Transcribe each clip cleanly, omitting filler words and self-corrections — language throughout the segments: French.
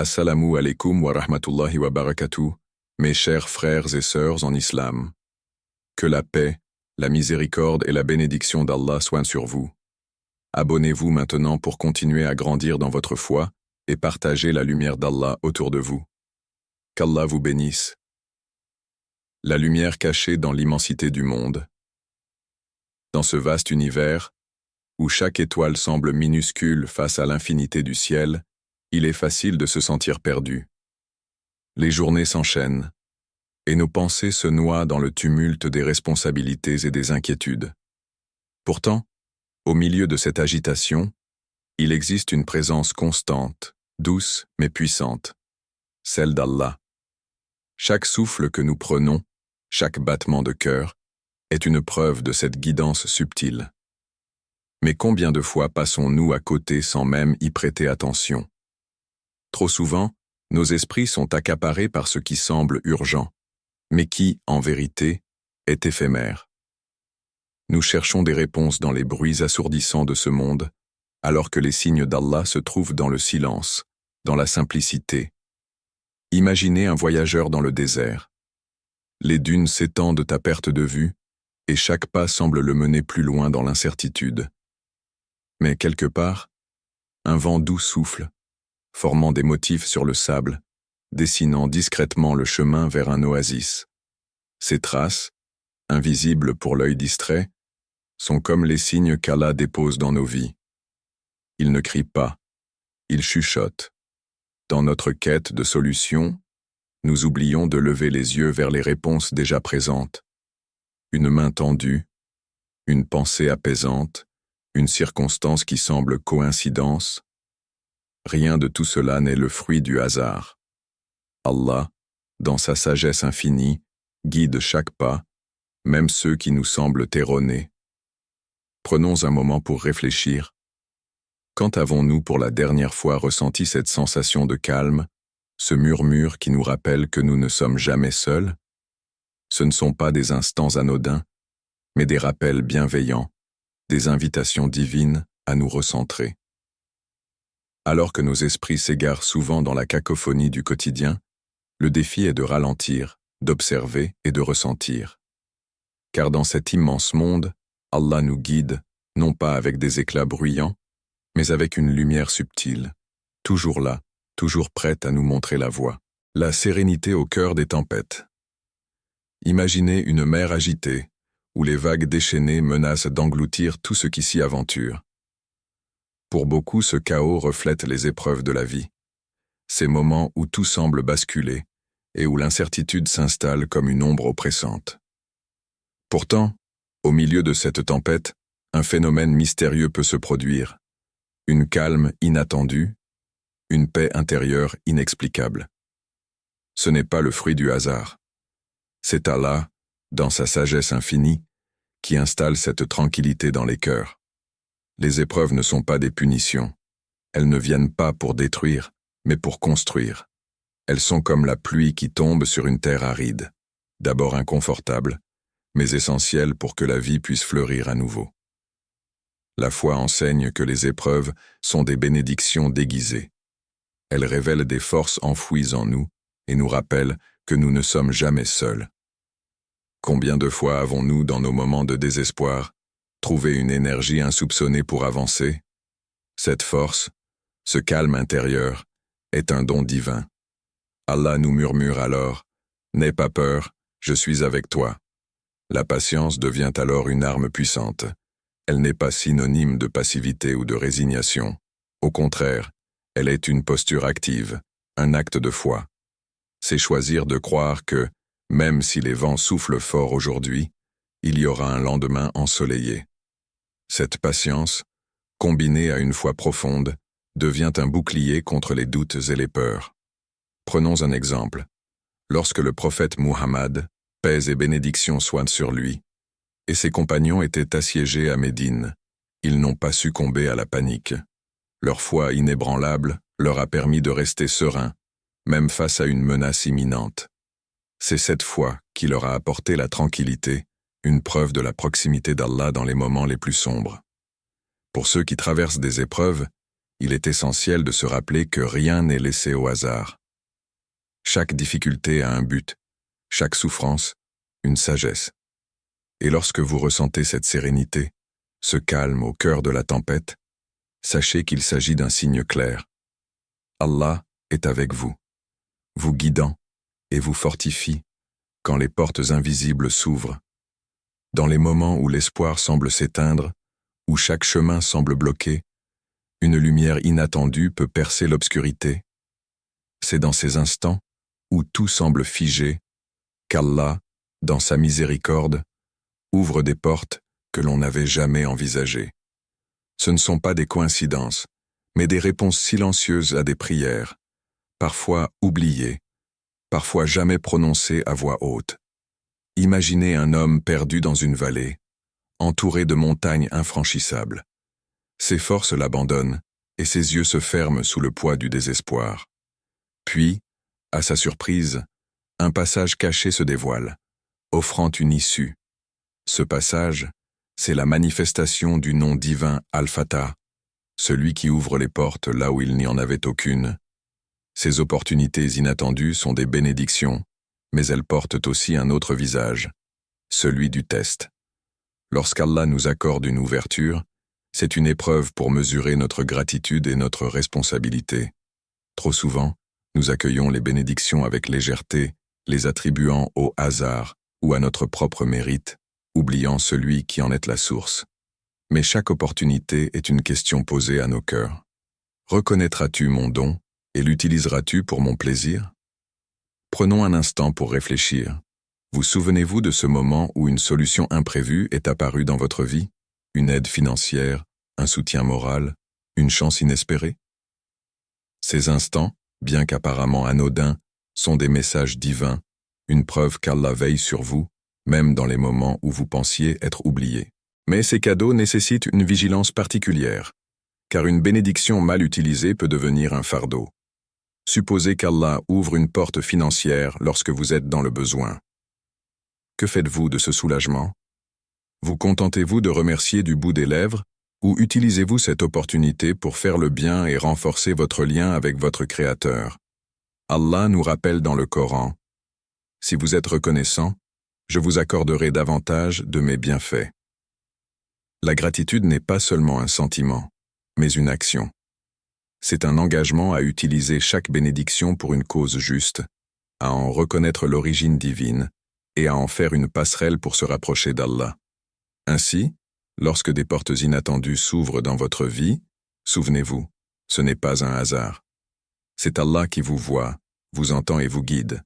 Assalamu alaikum wa rahmatullahi wa barakatuh, mes chers frères et sœurs en islam. Que la paix, la miséricorde et la bénédiction d'Allah soient sur vous. Abonnez-vous maintenant pour continuer à grandir dans votre foi et partager la lumière d'Allah autour de vous. Qu'Allah vous bénisse. La lumière cachée dans l'immensité du monde. Dans ce vaste univers, où chaque étoile semble minuscule face à l'infinité du ciel, il est facile de se sentir perdu. Les journées s'enchaînent, et nos pensées se noient dans le tumulte des responsabilités et des inquiétudes. Pourtant, au milieu de cette agitation, il existe une présence constante, douce mais puissante, celle d'Allah. Chaque souffle que nous prenons, chaque battement de cœur, est une preuve de cette guidance subtile. Mais combien de fois passons-nous à côté sans même y prêter attention? Trop souvent, nos esprits sont accaparés par ce qui semble urgent, mais qui, en vérité, est éphémère. Nous cherchons des réponses dans les bruits assourdissants de ce monde, alors que les signes d'Allah se trouvent dans le silence, dans la simplicité. Imaginez un voyageur dans le désert. Les dunes s'étendent à perte de vue, et chaque pas semble le mener plus loin dans l'incertitude. Mais quelque part, un vent doux souffle, formant des motifs sur le sable, dessinant discrètement le chemin vers un oasis. Ces traces, invisibles pour l'œil distrait, sont comme les signes qu'Allah dépose dans nos vies. Il ne crie pas, il chuchote. Dans notre quête de solutions, nous oublions de lever les yeux vers les réponses déjà présentes. Une main tendue, une pensée apaisante, une circonstance qui semble coïncidence. Rien de tout cela n'est le fruit du hasard. Allah, dans sa sagesse infinie, guide chaque pas, même ceux qui nous semblent erronés. Prenons un moment pour réfléchir. Quand avons-nous pour la dernière fois ressenti cette sensation de calme, ce murmure qui nous rappelle que nous ne sommes jamais seuls? Ce ne sont pas des instants anodins, mais des rappels bienveillants, des invitations divines à nous recentrer. Alors que nos esprits s'égarent souvent dans la cacophonie du quotidien, le défi est de ralentir, d'observer et de ressentir. Car dans cet immense monde, Allah nous guide, non pas avec des éclats bruyants, mais avec une lumière subtile, toujours là, toujours prête à nous montrer la voie. La sérénité au cœur des tempêtes. Imaginez une mer agitée, où les vagues déchaînées menacent d'engloutir tout ce qui s'y aventure. Pour beaucoup, ce chaos reflète les épreuves de la vie, ces moments où tout semble basculer et où l'incertitude s'installe comme une ombre oppressante. Pourtant, au milieu de cette tempête, un phénomène mystérieux peut se produire, une calme inattendue, une paix intérieure inexplicable. Ce n'est pas le fruit du hasard. C'est Allah, dans sa sagesse infinie, qui installe cette tranquillité dans les cœurs. Les épreuves ne sont pas des punitions. Elles ne viennent pas pour détruire, mais pour construire. Elles sont comme la pluie qui tombe sur une terre aride, d'abord inconfortable, mais essentielle pour que la vie puisse fleurir à nouveau. La foi enseigne que les épreuves sont des bénédictions déguisées. Elles révèlent des forces enfouies en nous et nous rappellent que nous ne sommes jamais seuls. Combien de fois avons-nous, dans nos moments de désespoir, trouvé une énergie insoupçonnée pour avancer? Cette force, ce calme intérieur, est un don divin. Allah nous murmure alors, « N'aie pas peur, je suis avec toi ». La patience devient alors une arme puissante. Elle n'est pas synonyme de passivité ou de résignation. Au contraire, elle est une posture active, un acte de foi. C'est choisir de croire que, même si les vents soufflent fort aujourd'hui, il y aura un lendemain ensoleillé. Cette patience, combinée à une foi profonde, devient un bouclier contre les doutes et les peurs. Prenons un exemple. Lorsque le prophète Muhammad, paix et bénédiction soient sur lui, et ses compagnons étaient assiégés à Médine, ils n'ont pas succombé à la panique. Leur foi inébranlable leur a permis de rester sereins, même face à une menace imminente. C'est cette foi qui leur a apporté la tranquillité, une preuve de la proximité d'Allah dans les moments les plus sombres. Pour ceux qui traversent des épreuves, il est essentiel de se rappeler que rien n'est laissé au hasard. Chaque difficulté a un but, chaque souffrance, une sagesse. Et lorsque vous ressentez cette sérénité, ce calme au cœur de la tempête, sachez qu'il s'agit d'un signe clair. Allah est avec vous, vous guidant et vous fortifie quand les portes invisibles s'ouvrent. Dans les moments où l'espoir semble s'éteindre, où chaque chemin semble bloqué, une lumière inattendue peut percer l'obscurité. C'est dans ces instants où tout semble figé qu'Allah, dans sa miséricorde, ouvre des portes que l'on n'avait jamais envisagées. Ce ne sont pas des coïncidences, mais des réponses silencieuses à des prières, parfois oubliées, parfois jamais prononcées à voix haute. Imaginez un homme perdu dans une vallée, entouré de montagnes infranchissables. Ses forces l'abandonnent et ses yeux se ferment sous le poids du désespoir. Puis, à sa surprise, un passage caché se dévoile, offrant une issue. Ce passage, c'est la manifestation du nom divin Al-Fatah, celui qui ouvre les portes là où il n'y en avait aucune. Ces opportunités inattendues sont des bénédictions, mais elles portent aussi un autre visage, celui du test. Lorsqu'Allah nous accorde une ouverture, c'est une épreuve pour mesurer notre gratitude et notre responsabilité. Trop souvent, nous accueillons les bénédictions avec légèreté, les attribuant au hasard ou à notre propre mérite, oubliant celui qui en est la source. Mais chaque opportunité est une question posée à nos cœurs. Reconnaîtras-tu mon don et l'utiliseras-tu pour mon plaisir? Prenons un instant pour réfléchir. Vous souvenez-vous de ce moment où une solution imprévue est apparue dans votre vie? Une aide financière, un soutien moral, une chance inespérée? Ces instants, bien qu'apparemment anodins, sont des messages divins, une preuve qu'Allah veille sur vous, même dans les moments où vous pensiez être oublié. Mais ces cadeaux nécessitent une vigilance particulière, car une bénédiction mal utilisée peut devenir un fardeau. Supposez qu'Allah ouvre une porte financière lorsque vous êtes dans le besoin. Que faites-vous de ce soulagement? Vous contentez-vous de remercier du bout des lèvres, ou utilisez-vous cette opportunité pour faire le bien et renforcer votre lien avec votre Créateur? Allah nous rappelle dans le Coran: « Si vous êtes reconnaissant, je vous accorderai davantage de mes bienfaits. » La gratitude n'est pas seulement un sentiment, mais une action. C'est un engagement à utiliser chaque bénédiction pour une cause juste, à en reconnaître l'origine divine et à en faire une passerelle pour se rapprocher d'Allah. Ainsi, lorsque des portes inattendues s'ouvrent dans votre vie, souvenez-vous, ce n'est pas un hasard. C'est Allah qui vous voit, vous entend et vous guide.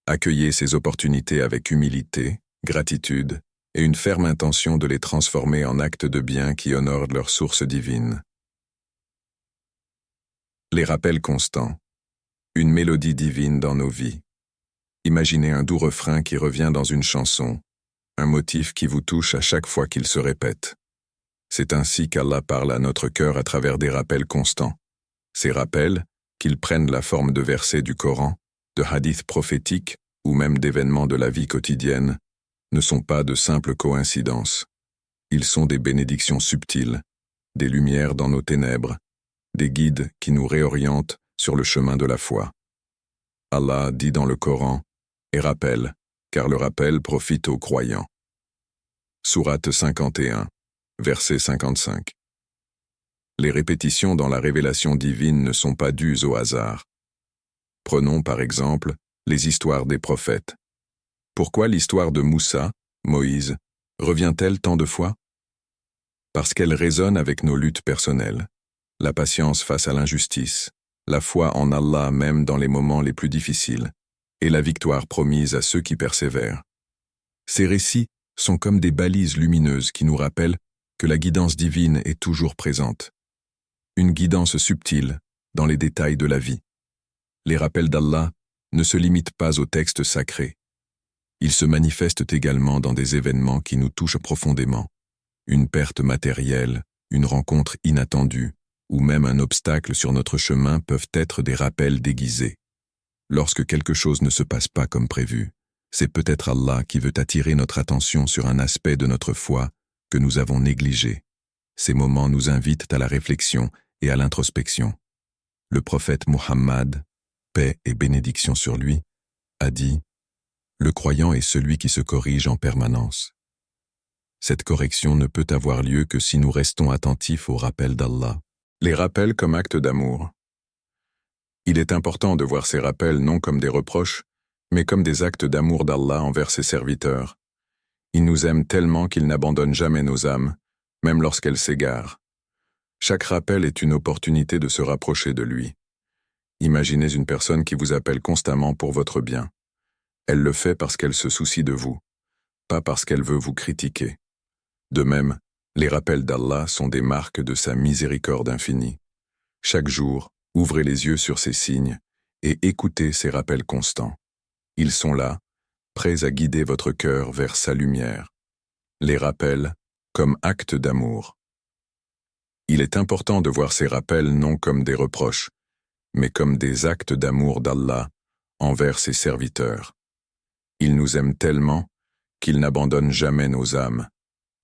Accueillez ces opportunités avec humilité, gratitude et une ferme intention de les transformer en actes de bien qui honorent leur source divine. Les rappels constants. Une mélodie divine dans nos vies. Imaginez un doux refrain qui revient dans une chanson, un motif qui vous touche à chaque fois qu'il se répète. C'est ainsi qu'Allah parle à notre cœur à travers des rappels constants. Ces rappels, qu'ils prennent la forme de versets du Coran, de hadiths prophétiques ou même d'événements de la vie quotidienne, ne sont pas de simples coïncidences. Ils sont des bénédictions subtiles, des lumières dans nos ténèbres, des guides qui nous réorientent sur le chemin de la foi. Allah dit dans le Coran: « Et rappelle, car le rappel profite aux croyants. » Sourate 51, verset 55. Les répétitions dans la révélation divine ne sont pas dues au hasard. Prenons par exemple les histoires des prophètes. Pourquoi l'histoire de Moussa, Moïse, revient-elle tant de fois? Parce qu'elle résonne avec nos luttes personnelles, la patience face à l'injustice, la foi en Allah même dans les moments les plus difficiles, et la victoire promise à ceux qui persévèrent. Ces récits sont comme des balises lumineuses qui nous rappellent que la guidance divine est toujours présente. Une guidance subtile dans les détails de la vie. Les rappels d'Allah ne se limitent pas aux textes sacrés. Ils se manifestent également dans des événements qui nous touchent profondément. Une perte matérielle, une rencontre inattendue, ou même un obstacle sur notre chemin peuvent être des rappels déguisés. Lorsque quelque chose ne se passe pas comme prévu, c'est peut-être Allah qui veut attirer notre attention sur un aspect de notre foi que nous avons négligé. Ces moments nous invitent à la réflexion et à l'introspection. Le prophète Muhammad, paix et bénédiction sur lui, a dit « Le croyant est celui qui se corrige en permanence. » Cette correction ne peut avoir lieu que si nous restons attentifs aux rappels d'Allah. Les rappels comme acte d'amour. Il est important de voir ces rappels non comme des reproches, mais comme des actes d'amour d'Allah envers ses serviteurs. Il nous aime tellement qu'il n'abandonne jamais nos âmes, même lorsqu'elles s'égarent. Chaque rappel est une opportunité de se rapprocher de lui. Imaginez une personne qui vous appelle constamment pour votre bien. Elle le fait parce qu'elle se soucie de vous, pas parce qu'elle veut vous critiquer. De même, les rappels d'Allah sont des marques de sa miséricorde infinie. Chaque jour, ouvrez les yeux sur ces signes et écoutez ces rappels constants. Ils sont là, prêts à guider votre cœur vers sa lumière. Les rappels comme actes d'amour. Il est important de voir ces rappels non comme des reproches, mais comme des actes d'amour d'Allah envers ses serviteurs. Il nous aime tellement qu'il n'abandonne jamais nos âmes,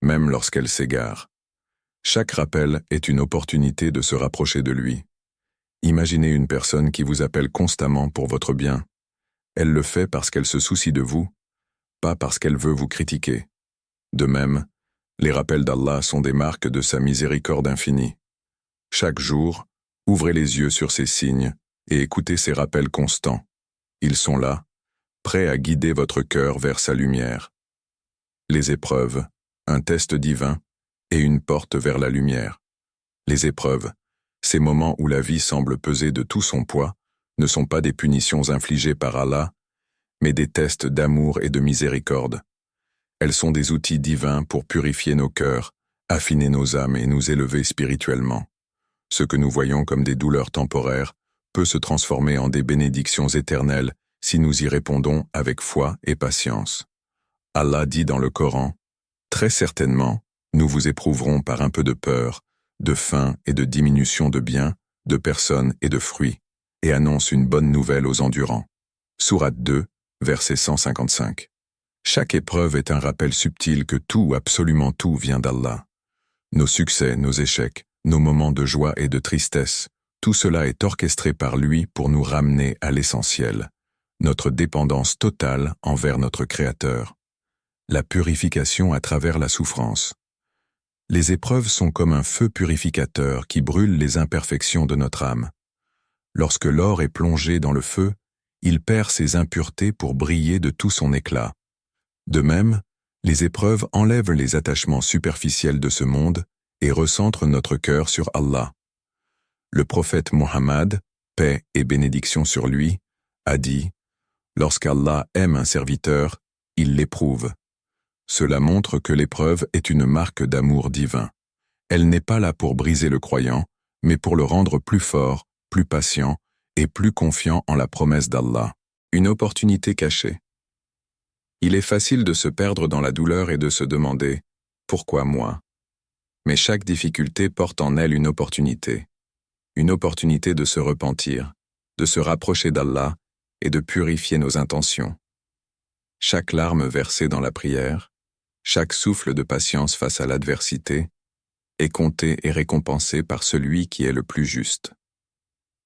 même lorsqu'elles s'égarent. Chaque rappel est une opportunité de se rapprocher de lui. Imaginez une personne qui vous appelle constamment pour votre bien. Elle le fait parce qu'elle se soucie de vous, pas parce qu'elle veut vous critiquer. De même, les rappels d'Allah sont des marques de sa miséricorde infinie. Chaque jour, ouvrez les yeux sur ces signes et écoutez ces rappels constants. Ils sont là, prêts à guider votre cœur vers sa lumière. Les épreuves, un test divin et une porte vers la lumière. Les épreuves, ces moments où la vie semble peser de tout son poids, ne sont pas des punitions infligées par Allah, mais des tests d'amour et de miséricorde. Elles sont des outils divins pour purifier nos cœurs, affiner nos âmes et nous élever spirituellement. Ce que nous voyons comme des douleurs temporaires peut se transformer en des bénédictions éternelles si nous y répondons avec foi et patience. Allah dit dans le Coran, « Très certainement, nous vous éprouverons par un peu de peur, de faim et de diminution de biens, de personnes et de fruits, et annonce une bonne nouvelle aux endurants. » Sourate 2, verset 155. Chaque épreuve est un rappel subtil que tout, absolument tout, vient d'Allah. Nos succès, nos échecs, nos moments de joie et de tristesse, tout cela est orchestré par lui pour nous ramener à l'essentiel, notre dépendance totale envers notre Créateur. La purification à travers la souffrance. Les épreuves sont comme un feu purificateur qui brûle les imperfections de notre âme. Lorsque l'or est plongé dans le feu, il perd ses impuretés pour briller de tout son éclat. De même, les épreuves enlèvent les attachements superficiels de ce monde et recentrent notre cœur sur Allah. Le prophète Muhammad, paix et bénédiction sur lui, a dit « Lorsqu'Allah aime un serviteur, il l'éprouve. » Cela montre que l'épreuve est une marque d'amour divin. Elle n'est pas là pour briser le croyant, mais pour le rendre plus fort, plus patient et plus confiant en la promesse d'Allah. Une opportunité cachée. Il est facile de se perdre dans la douleur et de se demander « Pourquoi moi ?» Mais chaque difficulté porte en elle une opportunité de se repentir, de se rapprocher d'Allah et de purifier nos intentions. Chaque larme versée dans la prière, chaque souffle de patience face à l'adversité est compté et récompensé par celui qui est le plus juste.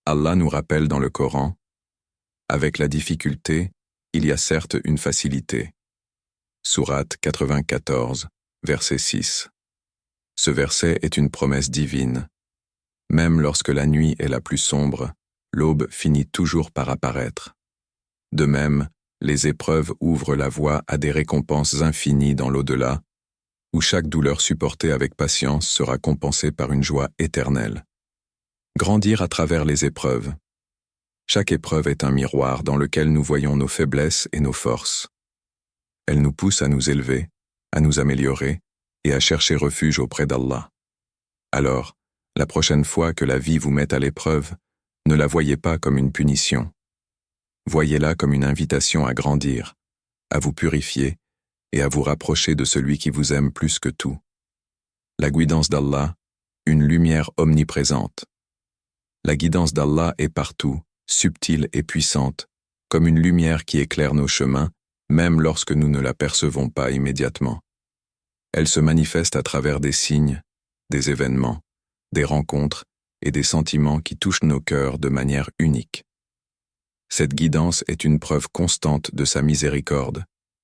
Allah nous rappelle dans le Coran « Avec la difficulté, il y a certes une facilité. » Sourate 94, verset 6. Ce verset est une promesse divine. Même lorsque la nuit est la plus sombre, l'aube finit toujours par apparaître. De même, les épreuves ouvrent la voie à des récompenses infinies dans l'au-delà, où chaque douleur supportée avec patience sera compensée par une joie éternelle. Grandir à travers les épreuves. Chaque épreuve est un miroir dans lequel nous voyons nos faiblesses et nos forces. Elle nous pousse à nous élever, à nous améliorer et à chercher refuge auprès d'Allah. Alors, la prochaine fois que la vie vous met à l'épreuve, ne la voyez pas comme une punition. Voyez-la comme une invitation à grandir, à vous purifier et à vous rapprocher de celui qui vous aime plus que tout. La guidance d'Allah, une lumière omniprésente. La guidance d'Allah est partout, subtile et puissante, comme une lumière qui éclaire nos chemins, même lorsque nous ne la percevons pas immédiatement. Elle se manifeste à travers des signes, des événements, des rencontres et des sentiments qui touchent nos cœurs de manière unique. Cette guidance est une preuve constante de sa miséricorde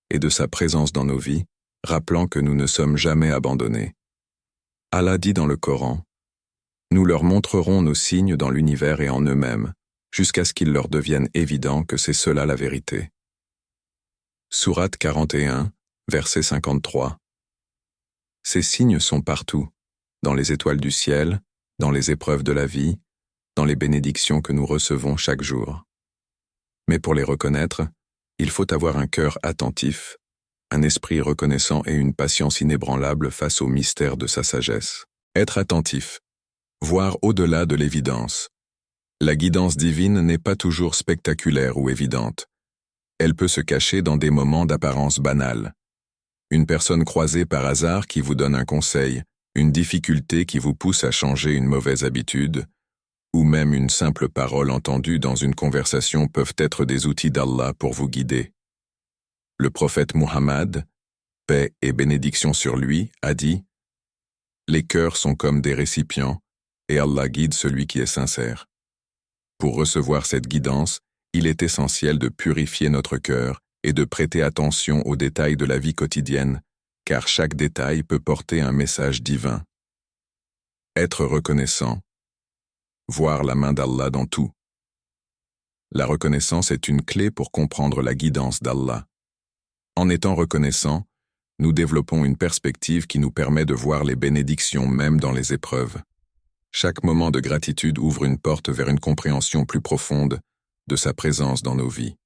et de sa présence dans nos vies, rappelant que nous ne sommes jamais abandonnés. Allah dit dans le Coran, « Nous leur montrerons nos signes dans l'univers et en eux-mêmes, jusqu'à ce qu'il leur devienne évident que c'est cela la vérité. » Sourate 41, verset 53. Ces signes sont partout, dans les étoiles du ciel, dans les épreuves de la vie, dans les bénédictions que nous recevons chaque jour. Mais pour les reconnaître, il faut avoir un cœur attentif, un esprit reconnaissant et une patience inébranlable face au mystère de sa sagesse. Être attentif, voir au-delà de l'évidence. La guidance divine n'est pas toujours spectaculaire ou évidente. Elle peut se cacher dans des moments d'apparence banale. Une personne croisée par hasard qui vous donne un conseil, une difficulté qui vous pousse à changer une mauvaise habitude, ou même une simple parole entendue dans une conversation peuvent être des outils d'Allah pour vous guider. Le prophète Muhammad, paix et bénédiction sur lui, a dit « Les cœurs sont comme des récipients, et Allah guide celui qui est sincère. » Pour recevoir cette guidance, il est essentiel de purifier notre cœur et de prêter attention aux détails de la vie quotidienne, car chaque détail peut porter un message divin. Être reconnaissant. Voir la main d'Allah dans tout. La reconnaissance est une clé pour comprendre la guidance d'Allah. En étant reconnaissant, nous développons une perspective qui nous permet de voir les bénédictions même dans les épreuves. Chaque moment de gratitude ouvre une porte vers une compréhension plus profonde de sa présence dans nos vies.